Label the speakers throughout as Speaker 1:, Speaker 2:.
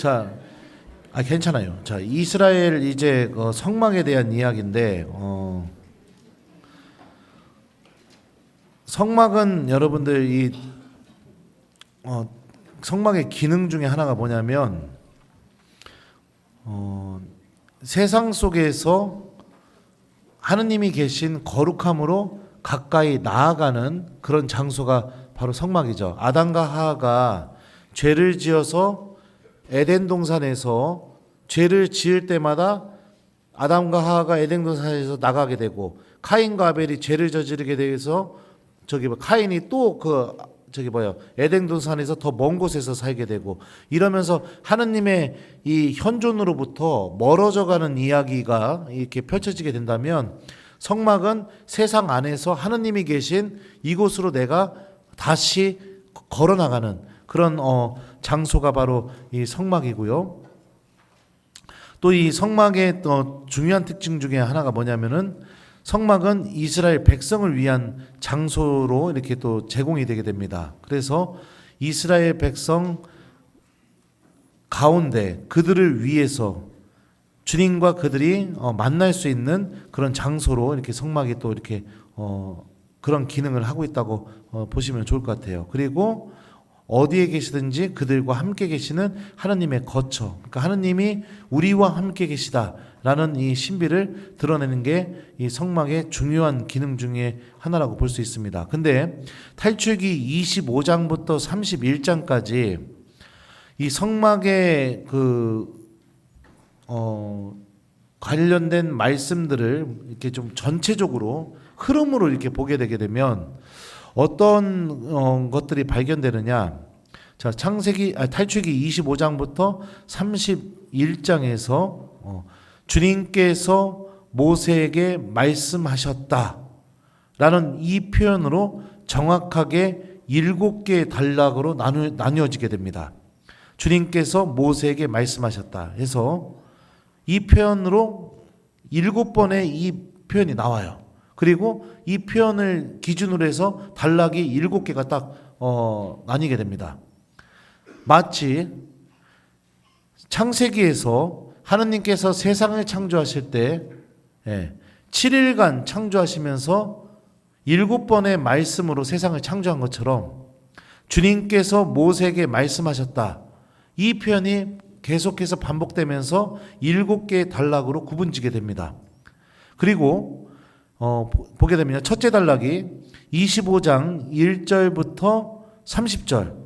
Speaker 1: 자, 괜찮아요. 자, 이스라엘 이제 성막에 대한 이야기인데, 성막은 여러분들 성막의 기능 중에 하나가 뭐냐면, 세상 속에서 하느님이 계신 거룩함으로 가까이 나아가는 그런 장소가 바로 성막이죠. 아담과 하와가 죄를 지어서 에덴 동산에서 죄를 지을 때마다 아담과 하와가 에덴 동산에서 나가게 되고, 카인과 아벨이 죄를 저지르게 돼서 카인이 또 에덴 동산에서 더 먼 곳에서 살게 되고, 이러면서 하느님의 이 현존으로부터 멀어져가는 이야기가 이렇게 펼쳐지게 된다면, 성막은 세상 안에서 하느님이 계신 이곳으로 내가 다시 걸어나가는 그런 장소가 바로 이 성막이고요. 또 이 성막의 중요한 특징 중에 하나가 뭐냐면은, 성막은 이스라엘 백성을 위한 장소로 이렇게 또 제공이 되게 됩니다. 그래서 이스라엘 백성 가운데 그들을 위해서 주님과 그들이 만날 수 있는 그런 장소로 이렇게 성막이 또 이렇게 그런 기능을 하고 있다고 보시면 좋을 것 같아요. 그리고 어디에 계시든지 그들과 함께 계시는 하나님의 거처, 그러니까 하나님이 우리와 함께 계시다라는 이 신비를 드러내는 게 이 성막의 중요한 기능 중에 하나라고 볼 수 있습니다. 근데 탈출기 25장부터 31장까지 이 성막의 관련된 말씀들을 이렇게 좀 전체적으로 흐름으로 이렇게 보게 되게 되면 어떤 것들이 발견되느냐? 자, 탈출기 25장부터 31장에서 주님께서 모세에게 말씀하셨다라는 이 표현으로 정확하게 7개의 단락으로 나뉘어지게 됩니다. 주님께서 모세에게 말씀하셨다 해서 이 표현으로 7번의 이 표현이 나와요. 그리고 이 표현을 기준으로 해서 단락이 7개가 딱 나뉘게 됩니다. 마치 창세기에서 하느님께서 세상을 창조하실 때 7일간 창조하시면서 7번의 말씀으로 세상을 창조한 것처럼 주님께서 모세에게 말씀하셨다. 이 표현이 계속해서 반복되면서 7개의 단락으로 구분지게 됩니다. 그리고 보게 되면 첫째 단락이 25장 1절부터 30절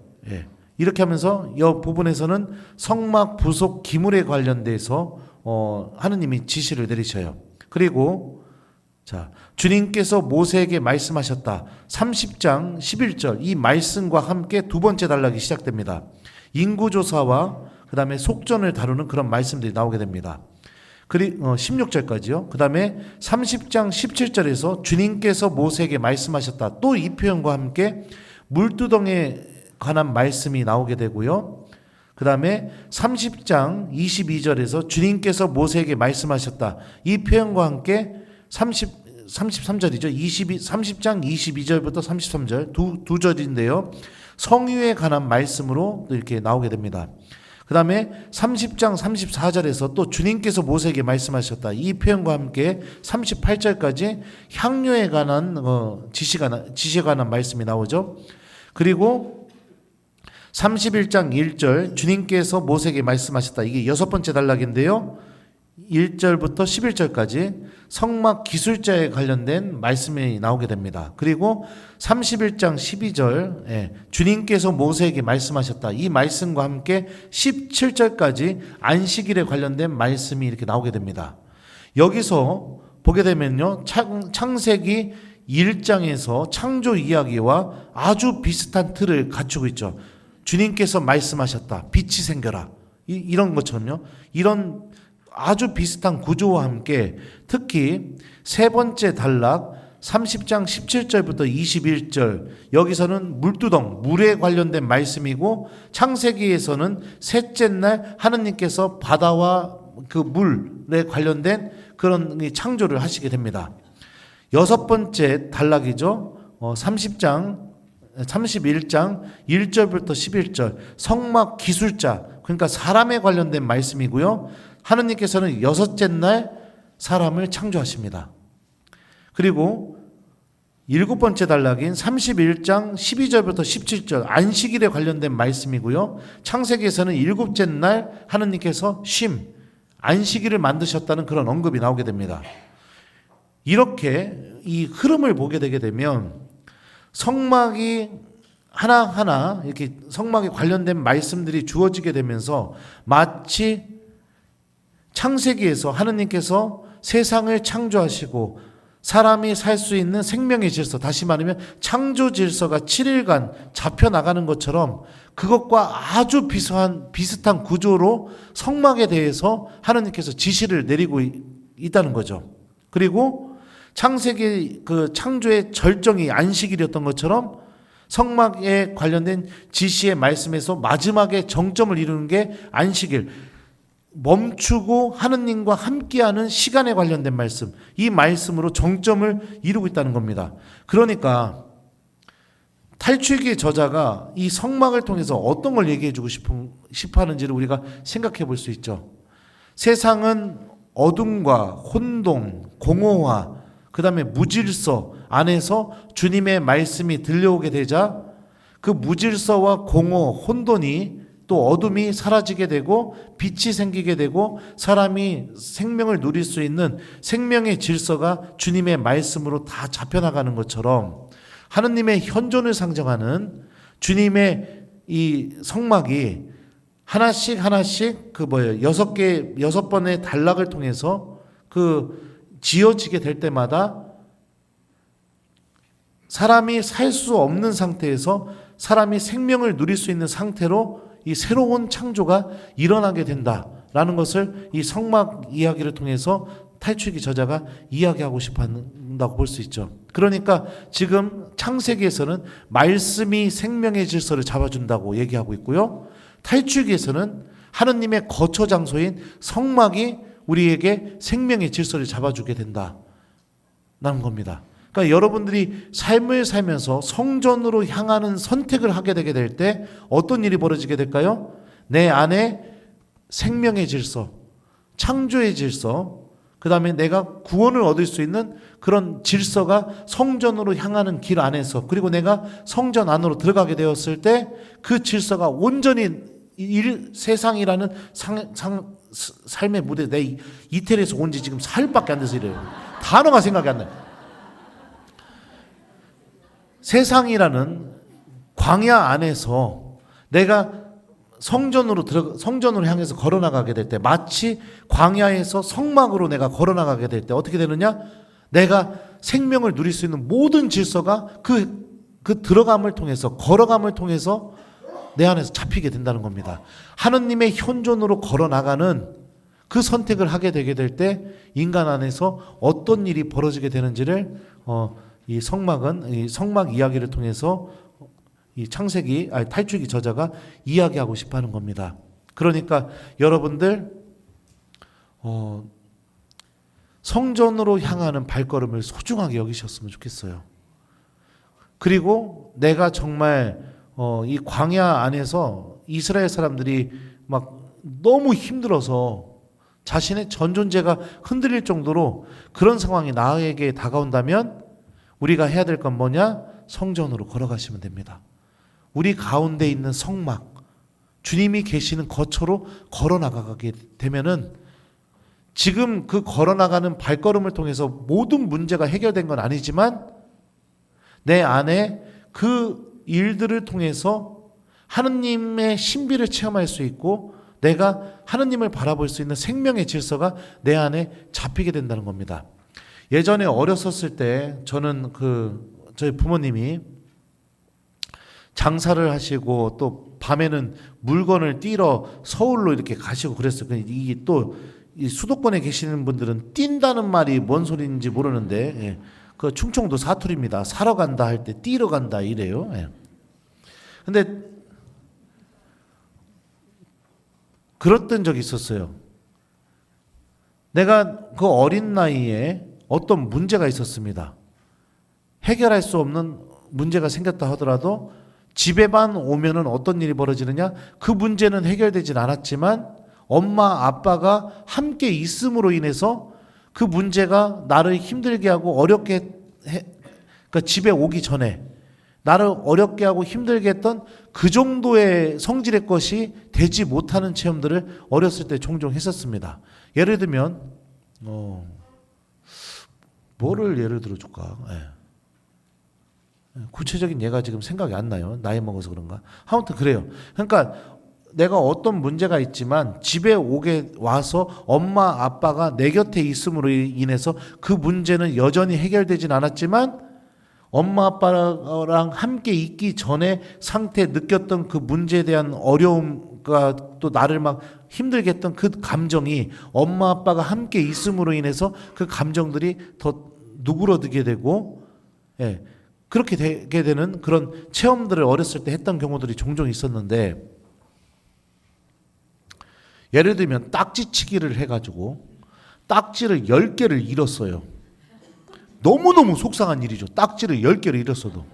Speaker 1: 이렇게 하면서 이 부분에서는 성막 부속 기물에 관련돼서 하느님이 지시를 내리셔요. 그리고 주님께서 모세에게 말씀하셨다. 30장 11절 이 말씀과 함께 두 번째 단락이 시작됩니다. 인구조사와 그 다음에 속전을 다루는 그런 말씀들이 나오게 됩니다. 16절까지요. 그 다음에 30장 17절에서 주님께서 모세에게 말씀하셨다. 또 이 표현과 함께 물두덩에 관한 말씀이 나오게 되고요. 그 다음에 30장 22절에서 주님께서 모세에게 말씀하셨다. 이 표현과 함께 33절이죠. 30장 22절부터 33절 두 절인데요. 성유에 관한 말씀으로 이렇게 나오게 됩니다. 그 다음에 30장 34절에서 또 주님께서 모세에게 말씀하셨다. 이 표현과 함께 38절까지 향료에 관한 지시에 관한 말씀이 나오죠. 그리고 31장 1절 주님께서 모세에게 말씀하셨다. 이게 6번째 단락인데요. 1절부터 11절까지 성막 기술자에 관련된 말씀이 나오게 됩니다. 그리고 31장 12절 주님께서 모세에게 말씀하셨다. 이 말씀과 함께 17절까지 안식일에 관련된 말씀이 이렇게 나오게 됩니다. 여기서 보게 되면요, 창세기 1장에서 창조 이야기와 아주 비슷한 틀을 갖추고 있죠. 주님께서 말씀하셨다. 빛이 생겨라. 이런 것처럼요. 이런 아주 비슷한 구조와 함께 특히 세 번째 단락 30장 17절부터 21절 여기서는 물에 관련된 말씀이고, 창세기에서는 셋째 날 하느님께서 바다와 그 물에 관련된 그런 창조를 하시게 됩니다. 여섯 번째 단락이죠. 31장 1절부터 11절 성막 기술자, 그러니까 사람에 관련된 말씀이고요. 하느님께서는 여섯째 날 사람을 창조하십니다. 그리고 일곱 번째 단락인 31장 12절부터 17절 안식일에 관련된 말씀이고요. 창세기에서는 일곱째 날 하느님께서 안식일을 만드셨다는 그런 언급이 나오게 됩니다. 이렇게 이 흐름을 보게 되게 되면 성막이 하나하나 이렇게 성막에 관련된 말씀들이 주어지게 되면서 마치 창세기에서 하느님께서 세상을 창조하시고 사람이 살 수 있는 생명의 질서, 다시 말하면 창조 질서가 7일간 잡혀나가는 것처럼 그것과 아주 비슷한 구조로 성막에 대해서 하느님께서 지시를 내리고 있다는 거죠. 그리고 창세기 그 창조의 절정이 안식일이었던 것처럼 성막에 관련된 지시의 말씀에서 마지막에 정점을 이루는 게 안식일, 멈추고 하느님과 함께하는 시간에 관련된 말씀, 이 말씀으로 정점을 이루고 있다는 겁니다. 그러니까 탈출기의 저자가 이 성막을 통해서 어떤 걸 얘기해 주고 싶어 하는지를 우리가 생각해 볼 수 있죠. 세상은 어둠과 혼동, 공허화, 그 다음에 무질서 안에서 주님의 말씀이 들려오게 되자 그 무질서와 공허, 혼돈이 또 어둠이 사라지게 되고 빛이 생기게 되고 사람이 생명을 누릴 수 있는 생명의 질서가 주님의 말씀으로 다 잡혀나가는 것처럼 하느님의 현존을 상정하는 주님의 이 성막이 하나씩 여섯 번의 단락을 통해서 지어지게 될 때마다 사람이 살 수 없는 상태에서 사람이 생명을 누릴 수 있는 상태로 이 새로운 창조가 일어나게 된다라는 것을 이 성막 이야기를 통해서 탈출기 저자가 이야기하고 싶어 한다고 볼 수 있죠. 그러니까 지금 창세기에서는 말씀이 생명의 질서를 잡아준다고 얘기하고 있고요. 탈출기에서는 하느님의 거처 장소인 성막이 우리에게 생명의 질서를 잡아주게 된다는 겁니다. 그러니까 여러분들이 삶을 살면서 성전으로 향하는 선택을 하게 되게 될 때 어떤 일이 벌어지게 될까요? 내 안에 생명의 질서, 창조의 질서, 그 다음에 내가 구원을 얻을 수 있는 그런 질서가 성전으로 향하는 길 안에서, 그리고 내가 성전 안으로 들어가게 되었을 때 그 질서가 온전히 세상이라는 삶의 무대, 내 이태리에서 온 지 지금 4일밖에 안 돼서 이래요. 단어가 생각이 안 나요. 세상이라는 광야 안에서 내가 성전으로 향해서 걸어나가게 될 때, 마치 광야에서 성막으로 내가 걸어나가게 될 때 어떻게 되느냐? 내가 생명을 누릴 수 있는 모든 질서가 그 들어감을 통해서, 걸어감을 통해서 내 안에서 잡히게 된다는 겁니다. 하느님의 현존으로 걸어나가는 그 선택을 하게 되게 될 때 인간 안에서 어떤 일이 벌어지게 되는지를 이 성막 이야기를 통해서 이 탈출기 저자가 이야기하고 싶어 하는 겁니다. 그러니까 여러분들 성전으로 향하는 발걸음을 소중하게 여기셨으면 좋겠어요. 그리고 내가 정말 이 광야 안에서 이스라엘 사람들이 막 너무 힘들어서 자신의 전 존재가 흔들릴 정도로 그런 상황이 나에게 다가온다면 우리가 해야 될 건 뭐냐? 성전으로 걸어가시면 됩니다. 우리 가운데 있는 성막, 주님이 계시는 거처로 걸어나가게 되면은 지금 그 걸어나가는 발걸음을 통해서 모든 문제가 해결된 건 아니지만 내 안에 그 일들을 통해서 하느님의 신비를 체험할 수 있고 내가 하느님을 바라볼 수 있는 생명의 질서가 내 안에 잡히게 된다는 겁니다. 예전에 어렸었을 때 저는 저희 부모님이 장사를 하시고 또 밤에는 물건을 띠러 서울로 이렇게 가시고 그랬어요. 이게 또 이 수도권에 계시는 분들은 뛴다는 말이 뭔 소리인지 모르는데 그 충청도 사투리입니다. 사러 간다 할 때 띠러 간다 이래요. 근데 그랬던 적이 있었어요. 내가 그 어린 나이에 어떤 문제가 있었습니다. 해결할 수 없는 문제가 생겼다 하더라도 집에만 오면은 어떤 일이 벌어지느냐? 그 문제는 해결되진 않았지만 엄마 아빠가 함께 있음으로 인해서 그 문제가 나를 힘들게 하고 어렵게 그러니까 집에 오기 전에 나를 어렵게 하고 힘들게 했던 그 정도의 성질의 것이 되지 못하는 체험들을 어렸을 때 종종 했었습니다. 예를 들면 뭐를 예를 들어 줄까? 구체적인 예가 지금 생각이 안 나요. 나이 먹어서 그런가? 아무튼 그래요. 그러니까 내가 어떤 문제가 있지만 집에 오게 와서 엄마 아빠가 내 곁에 있음으로 인해서 그 문제는 여전히 해결되진 않았지만 엄마 아빠랑 함께 있기 전에 상태에 느꼈던 그 문제에 대한 어려움과 또 나를 막 힘들게 했던 그 감정이 엄마 아빠가 함께 있음으로 인해서 그 감정들이 더 누그러들게 되고 그렇게 되게 되는 그런 체험들을 어렸을 때 했던 경우들이 종종 있었는데, 예를 들면 딱지치기를 해가지고 딱지를 10개를 잃었어요. 너무너무 속상한 일이죠. 딱지를 10개를 잃었어도.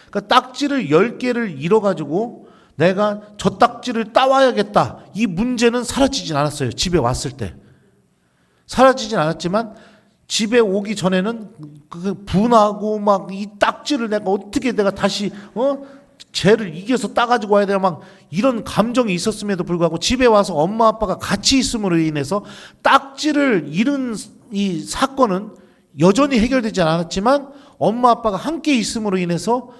Speaker 1: 그러니까 딱지를 10개를 잃어가지고 내가 저 딱지를 따와야겠다. 이 문제는 사라지진 않았어요. 집에 왔을 때. 사라지진 않았지만 집에 오기 전에는 그 분하고 막 이 딱지를 내가 어떻게 내가 다시 쟤를 이겨서 따가지고 와야 되나 막 이런 감정이 있었음에도 불구하고 집에 와서 엄마 아빠가 같이 있음으로 인해서 딱지를 잃은 이 사건은 여전히 해결되지 않았지만 엄마 아빠가 함께 있음으로 인해서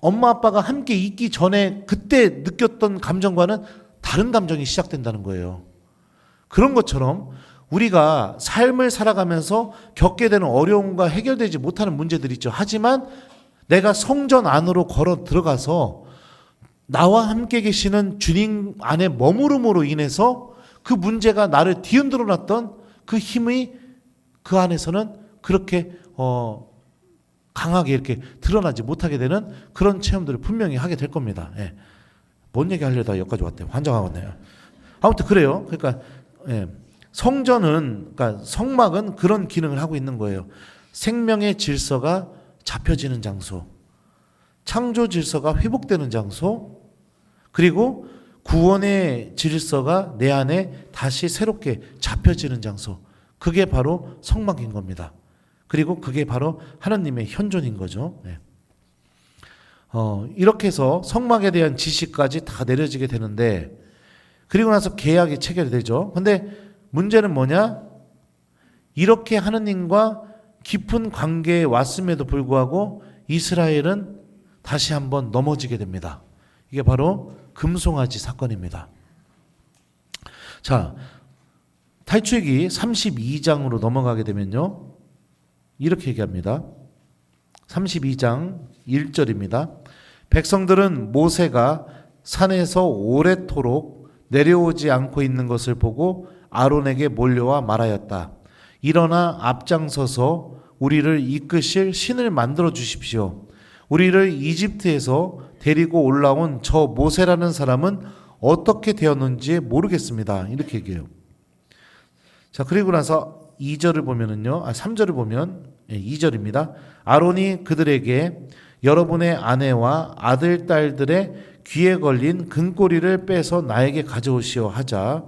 Speaker 1: 엄마 아빠가 함께 있기 전에 그때 느꼈던 감정과는 다른 감정이 시작된다는 거예요. 그런 것처럼 우리가 삶을 살아가면서 겪게 되는 어려움과 해결되지 못하는 문제들이 있죠. 하지만 내가 성전 안으로 걸어 들어가서 나와 함께 계시는 주님 안에 머무름으로 인해서 그 문제가 나를 뒤흔들어 놨던 그 힘이 그 안에서는 그렇게 강하게 이렇게 드러나지 못하게 되는 그런 체험들을 분명히 하게 될 겁니다. 뭔 얘기 하려다 여기까지 왔대요. 환장하겠네요. 아무튼 그래요. 그러니까 성전은, 그러니까 성막은 그런 기능을 하고 있는 거예요. 생명의 질서가 잡혀지는 장소, 창조 질서가 회복되는 장소, 그리고 구원의 질서가 내 안에 다시 새롭게 잡혀지는 장소. 그게 바로 성막인 겁니다. 그리고 그게 바로 하나님의 현존인 거죠. 이렇게 해서 성막에 대한 지식까지 다 내려지게 되는데, 그리고 나서 계약이 체결되죠. 근데 문제는 뭐냐? 이렇게 하느님과 깊은 관계에 왔음에도 불구하고 이스라엘은 다시 한번 넘어지게 됩니다. 이게 바로 금송아지 사건입니다. 자, 탈출기 32장으로 넘어가게 되면요, 이렇게 얘기합니다. 32장 1절입니다. 백성들은 모세가 산에서 오래도록 내려오지 않고 있는 것을 보고 아론에게 몰려와 말하였다. 일어나 앞장서서 우리를 이끄실 신을 만들어 주십시오. 우리를 이집트에서 데리고 올라온 저 모세라는 사람은 어떻게 되었는지 모르겠습니다. 이렇게 얘기해요. 자, 그리고 나서 2절을 보면은요, 3절을 보면 2절입니다. 아론이 그들에게 여러분의 아내와 아들, 딸들의 귀에 걸린 금꼬리를 빼서 나에게 가져오시오 하자.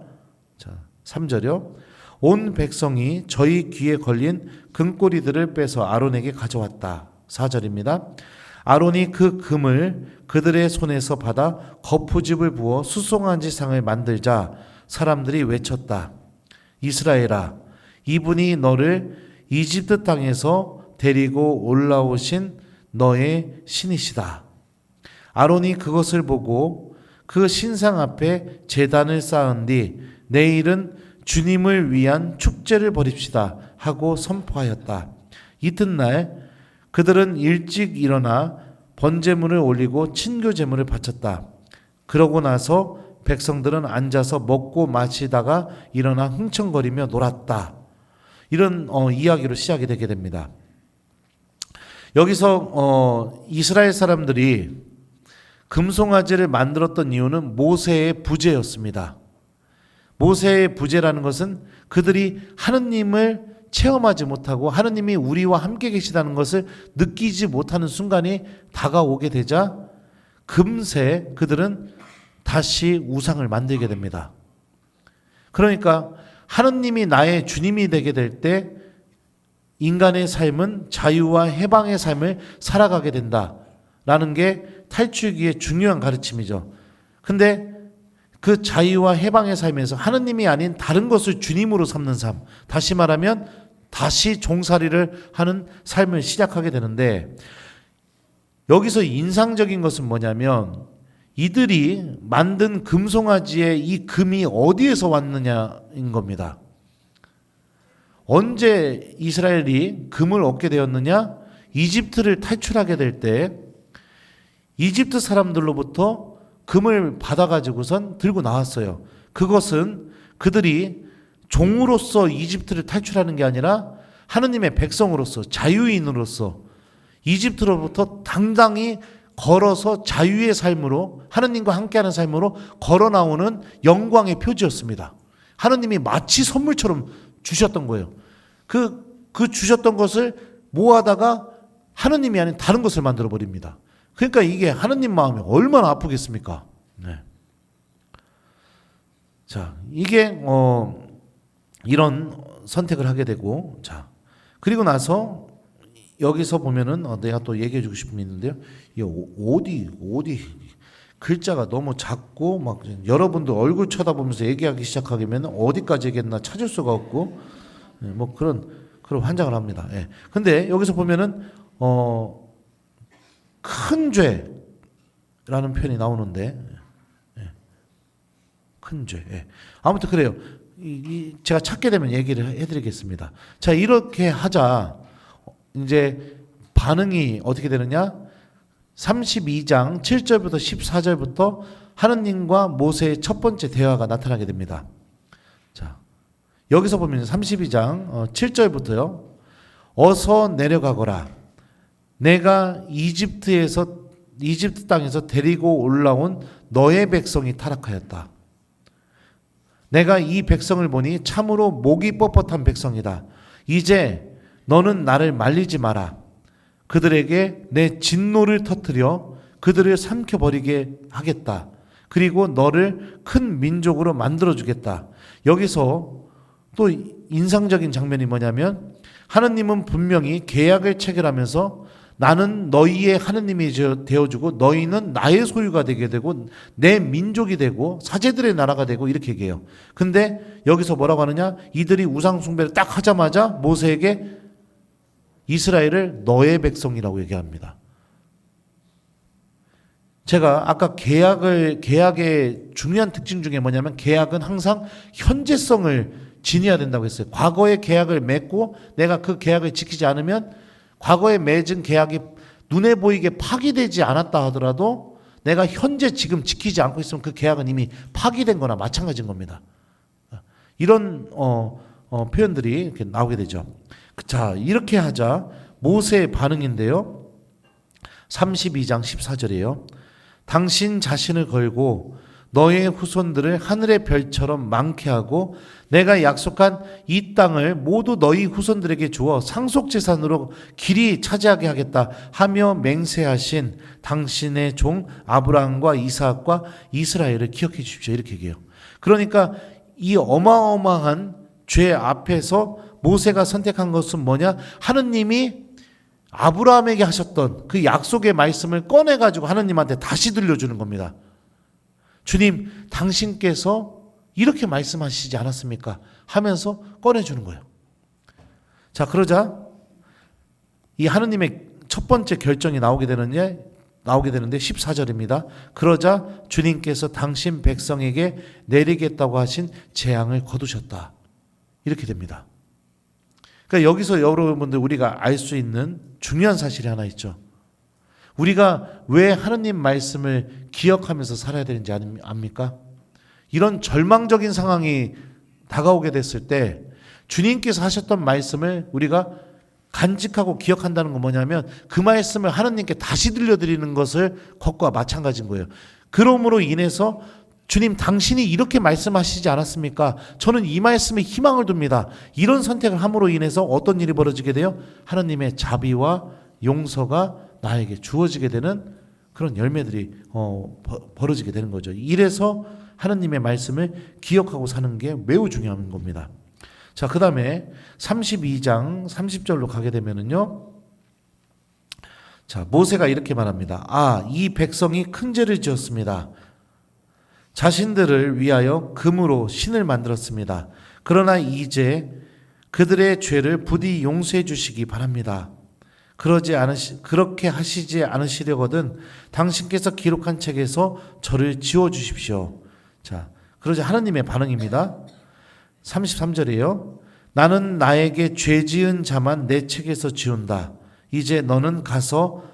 Speaker 1: 자, 3절이요. 온 백성이 저희 귀에 걸린 금꼬리들을 빼서 아론에게 가져왔다. 4절입니다. 아론이 그 금을 그들의 손에서 받아 거푸집을 부어 수송아지 상을 만들자 사람들이 외쳤다. 이스라엘아, 이분이 너를 이집트 땅에서 데리고 올라오신 너의 신이시다. 아론이 그것을 보고 그 신상 앞에 제단을 쌓은 뒤 내일은 주님을 위한 축제를 벌입시다 하고 선포하였다. 이튿날 그들은 일찍 일어나 번제물을 올리고 친교제물을 바쳤다. 그러고 나서 백성들은 앉아서 먹고 마시다가 일어나 흥청거리며 놀았다. 이런 이야기로 시작이 되게 됩니다. 여기서 이스라엘 사람들이 금송아지를 만들었던 이유는 모세의 부재였습니다. 모세의 부재라는 것은 그들이 하느님을 체험하지 못하고 하느님이 우리와 함께 계시다는 것을 느끼지 못하는 순간이 다가오게 되자 금세 그들은 다시 우상을 만들게 됩니다. 그러니까 하느님이 나의 주님이 되게 될 때 인간의 삶은 자유와 해방의 삶을 살아가게 된다라는 게 탈출기의 중요한 가르침이죠. 근데 그 자유와 해방의 삶에서 하느님이 아닌 다른 것을 주님으로 삼는 삶, 다시 말하면 다시 종살이를 하는 삶을 시작하게 되는데, 여기서 인상적인 것은 뭐냐면 이들이 만든 금송아지에 이 금이 어디에서 왔느냐인 겁니다. 언제 이스라엘이 금을 얻게 되었느냐? 이집트를 탈출하게 될 때 이집트 사람들로부터 금을 받아가지고선 들고 나왔어요. 그것은 그들이 종으로서 이집트를 탈출하는 게 아니라 하느님의 백성으로서, 자유인으로서 이집트로부터 당당히 걸어서 자유의 삶으로, 하느님과 함께하는 삶으로 걸어 나오는 영광의 표지였습니다. 하느님이 마치 선물처럼 주셨던 거예요. 그 주셨던 것을 모아다가 하느님이 아닌 다른 것을 만들어 버립니다. 그러니까 이게 하느님 마음이 얼마나 아프겠습니까? 네. 자, 이게 이런 선택을 하게 되고, 자, 그리고 나서 여기서 보면은 내가 또 얘기해 주고 싶은 게 있는데요. 이 어디 글자가 너무 작고 막 여러분도 얼굴 쳐다보면서 얘기하기 시작하면 어디까지 얘기했나 찾을 수가 없고, 뭐 그런 환장을 합니다. 예. 근데 여기서 보면은 큰 죄라는 표현이 나오는데, 예. 큰 죄. 예. 아무튼 그래요. 제가 찾게 되면 얘기를 해드리겠습니다. 자, 이렇게 하자 이제 반응이 어떻게 되느냐? 32장 7절부터 14절부터 하느님과 모세의 첫 번째 대화가 나타나게 됩니다. 자, 여기서 보면 32장 7절부터요. 어서 내려가거라. 내가 이집트 땅에서 데리고 올라온 너의 백성이 타락하였다. 내가 이 백성을 보니 참으로 목이 뻣뻣한 백성이다. 이제 너는 나를 말리지 마라. 그들에게 내 진노를 터뜨려 그들을 삼켜버리게 하겠다. 그리고 너를 큰 민족으로 만들어주겠다. 여기서 또 인상적인 장면이 뭐냐면 하느님은 분명히 계약을 체결하면서 나는 너희의 하느님이 되어주고 너희는 나의 소유가 되게 되고 내 민족이 되고 사제들의 나라가 되고 이렇게 얘기해요. 근데 여기서 뭐라고 하느냐? 이들이 우상 숭배를 딱 하자마자 모세에게 이스라엘을 너의 백성이라고 얘기합니다. 제가 아까 계약의 중요한 특징 중에 뭐냐면 계약은 항상 현재성을 지녀야 된다고 했어요. 과거의 계약을 맺고 내가 그 계약을 지키지 않으면 과거에 맺은 계약이 눈에 보이게 파기되지 않았다 하더라도 내가 현재 지금 지키지 않고 있으면 그 계약은 이미 파기된 거나 마찬가지인 겁니다. 이런 표현들이 이렇게 나오게 되죠. 자, 이렇게 하자 모세의 반응인데요. 32장 14절이에요. 당신 자신을 걸고 너의 후손들을 하늘의 별처럼 많게 하고 내가 약속한 이 땅을 모두 너희 후손들에게 주어 상속재산으로 길이 차지하게 하겠다 하며 맹세하신 당신의 종 아브라함과 이삭과 이스라엘을 기억해 주십시오. 이렇게 얘기해요. 그러니까 이 어마어마한 죄 앞에서 모세가 선택한 것은 뭐냐? 하느님이 아브라함에게 하셨던 그 약속의 말씀을 꺼내가지고 하느님한테 다시 들려주는 겁니다. 주님, 당신께서 이렇게 말씀하시지 않았습니까? 하면서 꺼내주는 거예요. 자, 그러자 이 하느님의 첫 번째 결정이 나오게 되는데 14절입니다. 그러자 주님께서 당신 백성에게 내리겠다고 하신 재앙을 거두셨다. 이렇게 됩니다. 그러니까 여기서 여러분들 우리가 알 수 있는 중요한 사실이 하나 있죠. 우리가 왜 하느님 말씀을 기억하면서 살아야 되는지 압니까? 이런 절망적인 상황이 다가오게 됐을 때 주님께서 하셨던 말씀을 우리가 간직하고 기억한다는 건 뭐냐면 그 말씀을 하느님께 다시 들려드리는 것과 마찬가지인 거예요. 그러므로 인해서 주님, 당신이 이렇게 말씀하시지 않았습니까? 저는 이 말씀에 희망을 둡니다. 이런 선택을 함으로 인해서 어떤 일이 벌어지게 돼요? 하느님의 자비와 용서가 나에게 주어지게 되는 그런 열매들이 벌어지게 되는 거죠. 이래서 하느님의 말씀을 기억하고 사는 게 매우 중요한 겁니다. 자, 그 다음에 32장 30절로 가게 되면은요. 자, 모세가 이렇게 말합니다. 이 백성이 큰 죄를 지었습니다. 자신들을 위하여 금으로 신을 만들었습니다. 그러나 이제 그들의 죄를 부디 용서해 주시기 바랍니다. 그렇게 하시지 않으시려거든 당신께서 기록한 책에서 저를 지워 주십시오. 자, 그러자 하느님의 반응입니다. 33절이에요. 나는 나에게 죄 지은 자만 내 책에서 지운다. 이제 너는 가서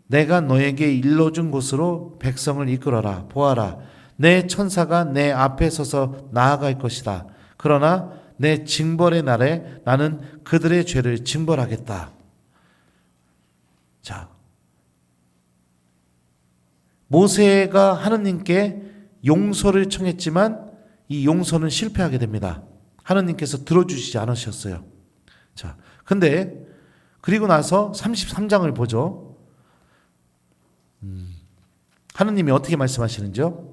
Speaker 1: 내가 너에게 일러준 곳으로 백성을 이끌어라. 보아라. 내 천사가 내 앞에 서서 나아갈 것이다. 그러나 내 징벌의 날에 나는 그들의 죄를 징벌하겠다. 자, 모세가 하느님께 용서를 청했지만 이 용서는 실패하게 됩니다. 하느님께서 들어주시지 않으셨어요. 자, 근데 그리고 나서 33장을 보죠. 하느님이 어떻게 말씀하시는지요?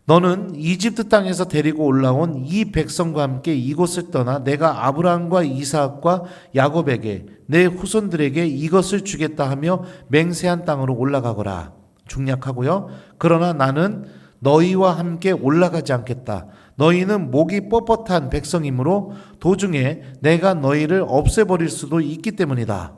Speaker 1: 너는 이집트 땅에서 데리고 올라온 이 백성과 함께 이곳을 떠나 내가 아브라함과 이삭과 야곱에게 내 후손들에게 이것을 주겠다 하며 맹세한 땅으로 올라가거라. 중략하고요. 그러나 나는 너희와 함께 올라가지 않겠다. 너희는 목이 뻣뻣한 백성이므로 도중에 내가 너희를 없애버릴 수도 있기 때문이다.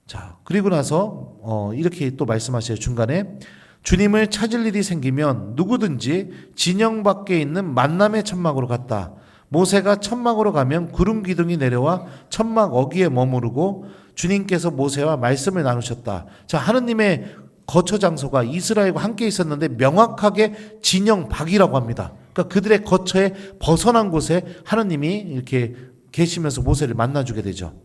Speaker 1: 자, 그리고 나서 이렇게 또 말씀하셔요. 중간에 주님을 찾을 일이 생기면 누구든지 진영 밖에 있는 만남의 천막으로 갔다. 모세가 천막으로 가면 구름 기둥이 내려와 천막 어귀에 머무르고 주님께서 모세와 말씀을 나누셨다. 자, 하느님의 거처 장소가 이스라엘과 함께 있었는데 명확하게 진영 밖이라고 합니다. 그러니까 그들의 거처에 벗어난 곳에 하느님이 이렇게 계시면서 모세를 만나주게 되죠.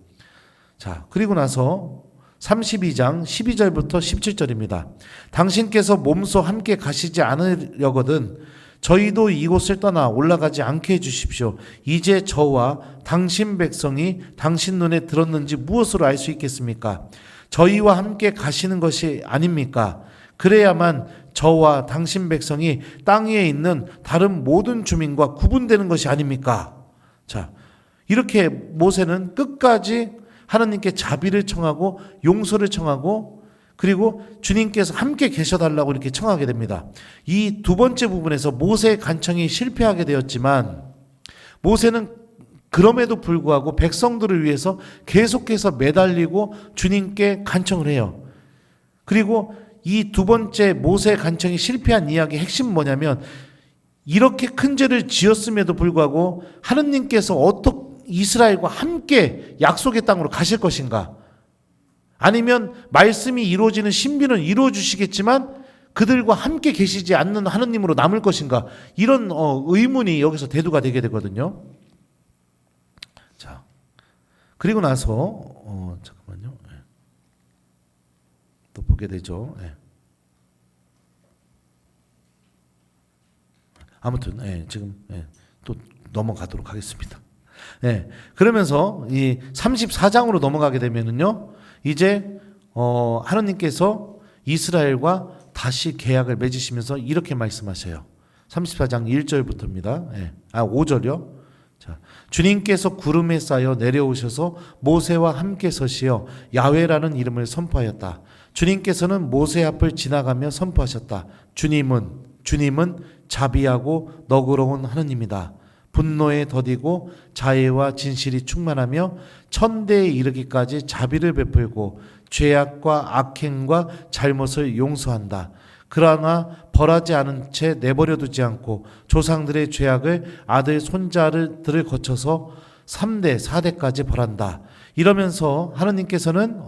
Speaker 1: 자, 그리고 나서 32장 12절부터 17절입니다. 당신께서 몸소 함께 가시지 않으려거든 저희도 이곳을 떠나 올라가지 않게 해주십시오. 이제 저와 당신 백성이 당신 눈에 들었는지 무엇으로 알 수 있겠습니까? 저희와 함께 가시는 것이 아닙니까? 그래야만 저와 당신 백성이 땅 위에 있는 다른 모든 주민과 구분되는 것이 아닙니까? 자, 이렇게 모세는 끝까지 하나님께 자비를 청하고 용서를 청하고 그리고 주님께서 함께 계셔달라고 이렇게 청하게 됩니다. 이 두 번째 부분에서 모세의 간청이 실패하게 되었지만 모세는 그럼에도 불구하고 백성들을 위해서 계속해서 매달리고 주님께 간청을 해요. 그리고 이 두 번째 모세의 간청이 실패한 이야기의 핵심은 뭐냐면 이렇게 큰 죄를 지었음에도 불구하고 하느님께서 어떻게 이스라엘과 함께 약속의 땅으로 가실 것인가? 아니면 말씀이 이루어지는 신비는 이루어 주시겠지만 그들과 함께 계시지 않는 하느님으로 남을 것인가? 이런 의문이 여기서 대두가 되게 되거든요. 자, 그리고 나서 잠깐만요. 또 보게 되죠. 아무튼 지금 또 넘어가도록 하겠습니다. 그러면서 이 34장으로 넘어가게 되면은요, 이제 하느님께서 이스라엘과 다시 계약을 맺으시면서 이렇게 말씀하셔요. 34장 1절부터입니다. 5절이요. 자, 주님께서 구름에 쌓여 내려오셔서 모세와 함께 서시어 야훼라는 이름을 선포하였다. 주님께서는 모세 앞을 지나가며 선포하셨다. 주님은 자비하고 너그러운 하느님이다. 분노에 더디고 자애와 진실이 충만하며 천대에 이르기까지 자비를 베풀고 죄악과 악행과 잘못을 용서한다. 그러나 벌하지 않은 채 내버려 두지 않고 조상들의 죄악을 아들 손자들을 거쳐서 3대 4대까지 벌한다. 이러면서 하느님께서는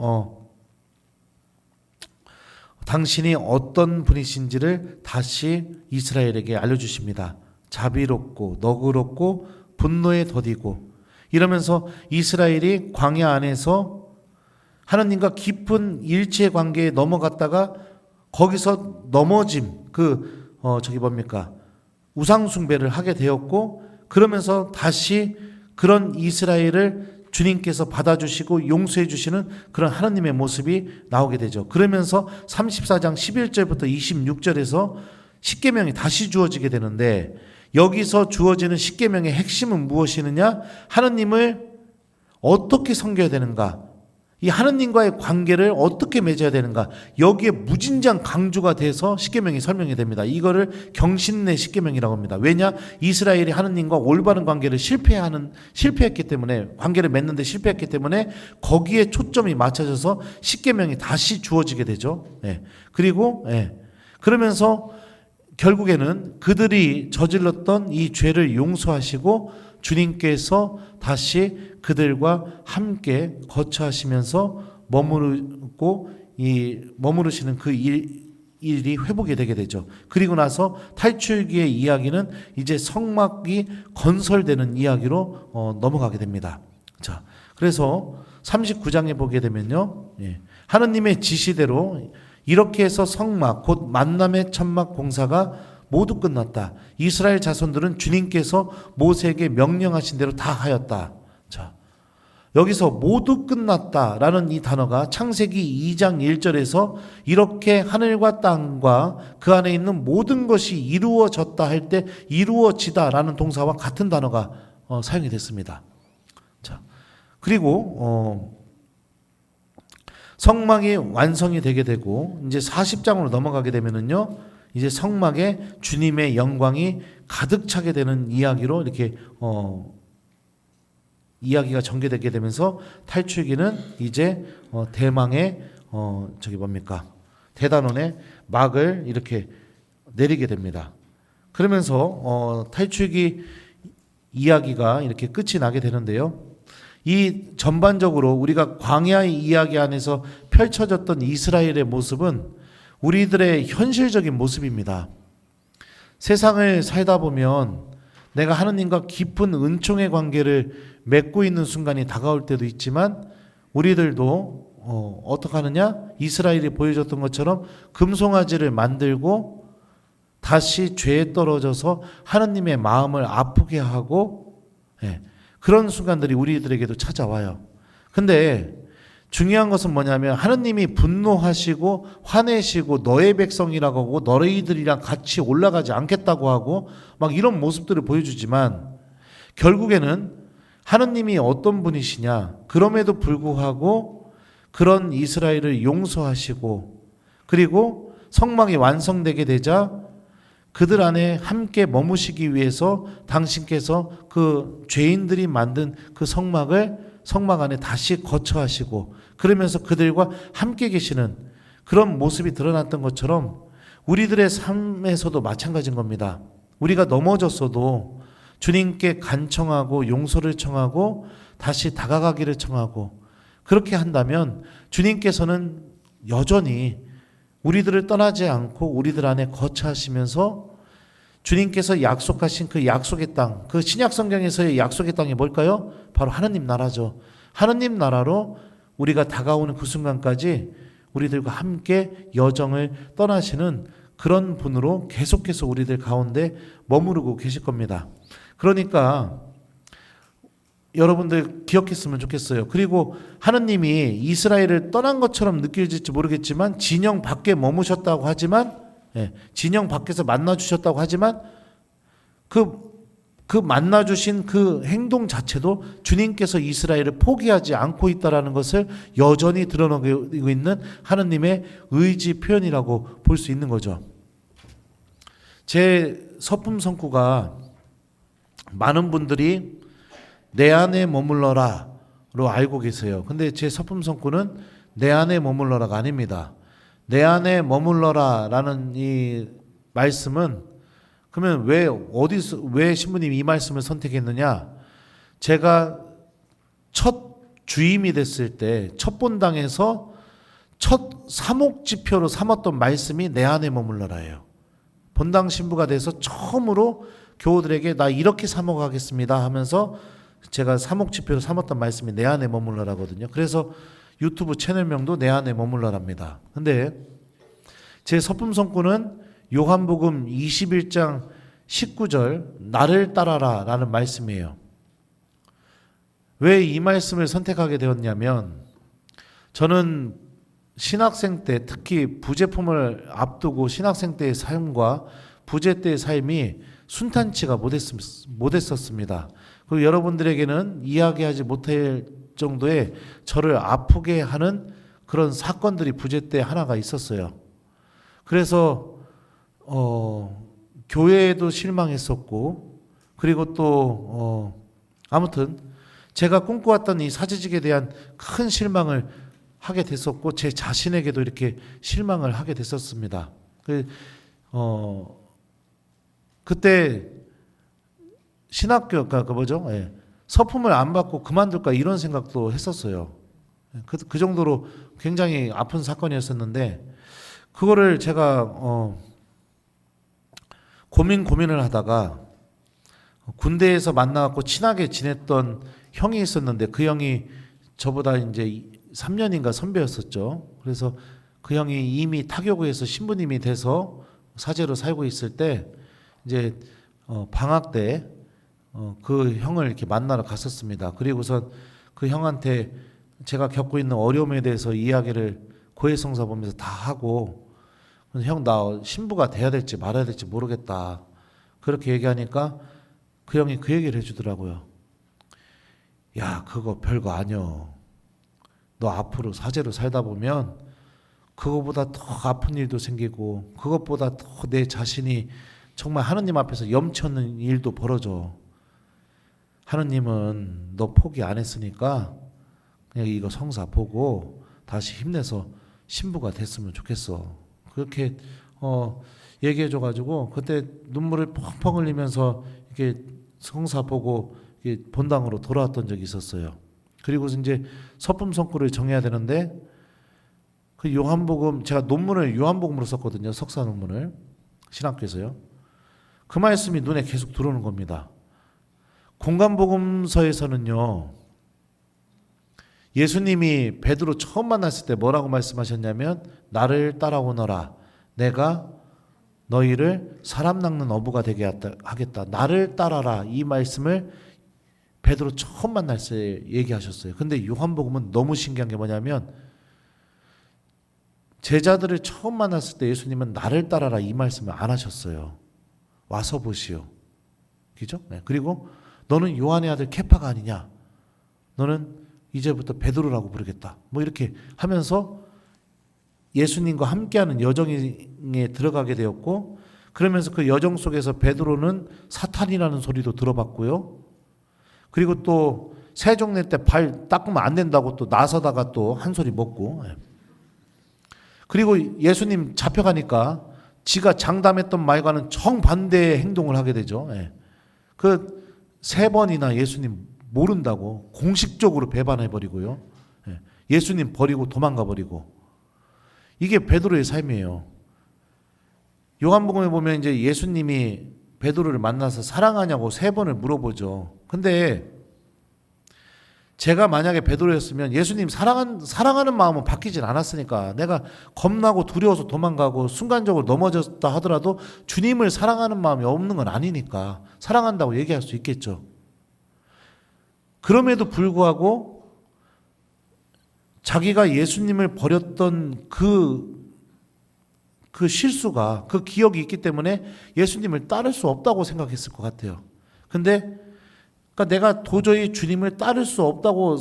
Speaker 1: 당신이 어떤 분이신지를 다시 이스라엘에게 알려주십니다. 자비롭고 너그럽고 분노에 더디고 이러면서 이스라엘이 광야 안에서 하나님과 깊은 일체 관계에 넘어갔다가 거기서 넘어짐 우상 숭배를 하게 되었고 그러면서 다시 그런 이스라엘을 주님께서 받아주시고 용서해 주시는 그런 하나님의 모습이 나오게 되죠. 그러면서 34장 11절부터 26절에서 십계명이 다시 주어지게 되는데, 여기서 주어지는 십계명의 핵심은 무엇이느냐? 하나님을 어떻게 섬겨야 되는가? 이 하나님과의 관계를 어떻게 맺어야 되는가? 여기에 무진장 강조가 돼서 십계명이 설명이 됩니다. 이거를 경신내 십계명이라고 합니다. 왜냐? 이스라엘이 하나님과 올바른 관계를 실패했기 때문에, 관계를 맺는데 실패했기 때문에 거기에 초점이 맞춰져서 십계명이 다시 주어지게 되죠. 그리고 그러면서 결국에는 그들이 저질렀던 이 죄를 용서하시고 주님께서 다시 그들과 함께 거처하시면서 머무르시는 그 일이 회복이 되게 되죠. 그리고 나서 탈출기의 이야기는 이제 성막이 건설되는 이야기로 넘어가게 됩니다. 자, 그래서 39장에 보게 되면요, 하느님의 지시대로 이렇게 해서 성막, 곧 만남의 천막 공사가 모두 끝났다. 이스라엘 자손들은 주님께서 모세에게 명령하신 대로 다 하였다. 자, 여기서 모두 끝났다라는 이 단어가 창세기 2장 1절에서 이렇게 하늘과 땅과 그 안에 있는 모든 것이 이루어졌다 할 때 이루어지다라는 동사와 같은 단어가 사용이 됐습니다. 자, 그리고 성막이 완성이 되게 되고 이제 40장으로 넘어가게 되면은요, 이제 성막에 주님의 영광이 가득 차게 되는 이야기로 이렇게 이야기가 전개되게 되면서 탈출기는 이제 대망의 대단원의 막을 이렇게 내리게 됩니다. 그러면서 탈출기 이야기가 이렇게 끝이 나게 되는데요. 이 전반적으로 우리가 광야의 이야기 안에서 펼쳐졌던 이스라엘의 모습은 우리들의 현실적인 모습입니다. 세상을 살다 보면 내가 하느님과 깊은 은총의 관계를 맺고 있는 순간이 다가올 때도 있지만, 우리들도 어떻게 하느냐? 이스라엘이 보여줬던 것처럼 금송아지를 만들고 다시 죄에 떨어져서 하느님의 마음을 아프게 하고, 그런 순간들이 우리들에게도 찾아와요. 근데 중요한 것은 뭐냐면, 하느님이 분노하시고 화내시고 너의 백성이라고 하고 너희들이랑 같이 올라가지 않겠다고 하고 막 이런 모습들을 보여주지만, 결국에는 하느님이 어떤 분이시냐, 그럼에도 불구하고 그런 이스라엘을 용서하시고, 그리고 성막이 완성되게 되자 그들 안에 함께 머무시기 위해서 당신께서 그 죄인들이 만든 그 성막 안에 다시 거처하시고, 그러면서 그들과 함께 계시는 그런 모습이 드러났던 것처럼 우리들의 삶에서도 마찬가지인 겁니다. 우리가 넘어졌어도 주님께 간청하고 용서를 청하고 다시 다가가기를 청하고, 그렇게 한다면 주님께서는 여전히 우리들을 떠나지 않고 우리들 안에 거처하시면서 주님께서 약속하신 그 약속의 땅, 그 신약 성경에서의 약속의 땅이 뭘까요? 바로 하느님 나라죠. 하느님 나라로 우리가 다가오는 그 순간까지 우리들과 함께 여정을 떠나시는 그런 분으로 계속해서 우리들 가운데 머무르고 계실 겁니다. 그러니까 여러분들 기억했으면 좋겠어요. 그리고 하느님이 이스라엘을 떠난 것처럼 느껴질지 모르겠지만, 진영 밖에 머무셨다고 하지만, 진영 밖에서 만나주셨다고 하지만, 그 만나주신 그 행동 자체도 주님께서 이스라엘을 포기하지 않고 있다는 것을 여전히 드러내고 있는 하느님의 의지 표현이라고 볼 수 있는 거죠. 제 서품 성구가 많은 분들이 내 안에 머물러라 로 알고 계세요. 근데 제 서품 성구는 내 안에 머물러라가 아닙니다. 내 안에 머물러라 라는 이 말씀은, 그러면 왜 신부님이 이 말씀을 선택했느냐? 제가 첫 주임이 됐을 때 첫 본당에서 첫 사목지표로 삼았던 말씀이 내 안에 머물러라예요. 본당 신부가 돼서 처음으로 교우들에게 나 이렇게 사목하겠습니다 하면서 제가 사목지표로 삼았던 말씀이 내 안에 머물러라거든요. 그래서 유튜브 채널명도 내 안에 머물러랍니다. 근데 제 서품 성구는 요한복음 21장 19절 나를 따라라 라는 말씀이에요. 왜 이 말씀을 선택하게 되었냐면, 저는 신학생 때, 특히 부제품을 앞두고 신학생 때의 삶과 부제 때의 삶이 순탄치가 못했었습니다. 그리고 여러분들에게는 이야기하지 못할 정도의 저를 아프게 하는 그런 사건들이 부제 때 하나가 있었어요. 그래서 교회에도 실망했었고, 그리고 또 아무튼 제가 꿈꿔왔던 이 사제직에 대한 큰 실망을 하게 됐었고, 제 자신에게도 이렇게 실망을 하게 됐었습니다. 그때 신학교, 그러니까 뭐죠? 예. 서품을 안 받고 그만둘까 이런 생각도 했었어요. 그 정도로 굉장히 아픈 사건이었었는데, 그거를 제가 고민을 하다가 군대에서 만나갖고 친하게 지냈던 형이 있었는데, 그 형이 저보다 이제 3년인가 선배였었죠. 그래서 그 형이 이미 타교구에서 신부님이 돼서 사제로 살고 있을 때, 이제 방학 때 그 형을 이렇게 만나러 갔었습니다. 그리고선 그 형한테 제가 겪고 있는 어려움에 대해서 이야기를 고해성사 보면서 다 하고, 형 나 신부가 돼야 될지 말아야 될지 모르겠다, 그렇게 얘기하니까 그 형이 그 얘기를 해주더라고요. 야, 그거 별거 아니여. 너 앞으로 사제로 살다 보면 그거보다 더 아픈 일도 생기고, 그것보다 더 내 자신이 정말 하느님 앞에서 염치없는 일도 벌어져. 하느님은 너 포기 안 했으니까 그냥 이거 성사 보고 다시 힘내서 신부가 됐으면 좋겠어. 그렇게 얘기해줘가지고 그때 눈물을 펑펑 흘리면서 이렇게 성사 보고 이렇게 본당으로 돌아왔던 적이 있었어요. 그리고 이제 서품 성구를 정해야 되는데, 그 요한복음, 제가 논문을 요한복음으로 썼거든요. 석사 논문을 신학교에서요. 그 말씀이 눈에 계속 들어오는 겁니다. 공간복음서에서는요, 예수님이 베드로 처음 만났을 때 뭐라고 말씀하셨냐면, 나를 따라오너라, 내가 너희를 사람 낚는 어부가 되게 하겠다. 나를 따라라, 이 말씀을 베드로 처음 만날 때 얘기하셨어요. 근데 요한복음은 너무 신기한 게 뭐냐면, 제자들을 처음 만났을 때 예수님은 나를 따라라 이 말씀을 안 하셨어요. 와서 보시오. 그죠? 네. 그리고 너는 요한의 아들 케파가 아니냐, 너는 이제부터 베드로라고 부르겠다, 뭐 이렇게 하면서 예수님과 함께하는 여정에 들어가게 되었고, 그러면서 그 여정 속에서 베드로는 사탄이라는 소리도 들어봤고요. 그리고 또 세종내 때 발 닦으면 안 된다고 또 나서다가 또 한 소리 먹고, 그리고 예수님 잡혀가니까 지가 장담했던 말과는 정반대의 행동을 하게 되죠. 그 3번이나 예수님 모른다고 공식적으로 배반해버리고요. 예수님 버리고 도망가버리고. 이게 베드로의 삶이에요. 요한복음에 보면 이제 예수님이 베드로를 만나서 사랑하냐고 3번을 물어보죠. 근데 제가 만약에 베드로였으면 예수님 사랑하는 마음은 바뀌질 않았으니까, 내가 겁나고 두려워서 도망가고 순간적으로 넘어졌다 하더라도 주님을 사랑하는 마음이 없는 건 아니니까 사랑한다고 얘기할 수 있겠죠. 그럼에도 불구하고 자기가 예수님을 버렸던 그 실수가, 그 기억이 있기 때문에 예수님을 따를 수 없다고 생각했을 것 같아요. 근데 그러니까 내가 도저히 주님을 따를 수 없다고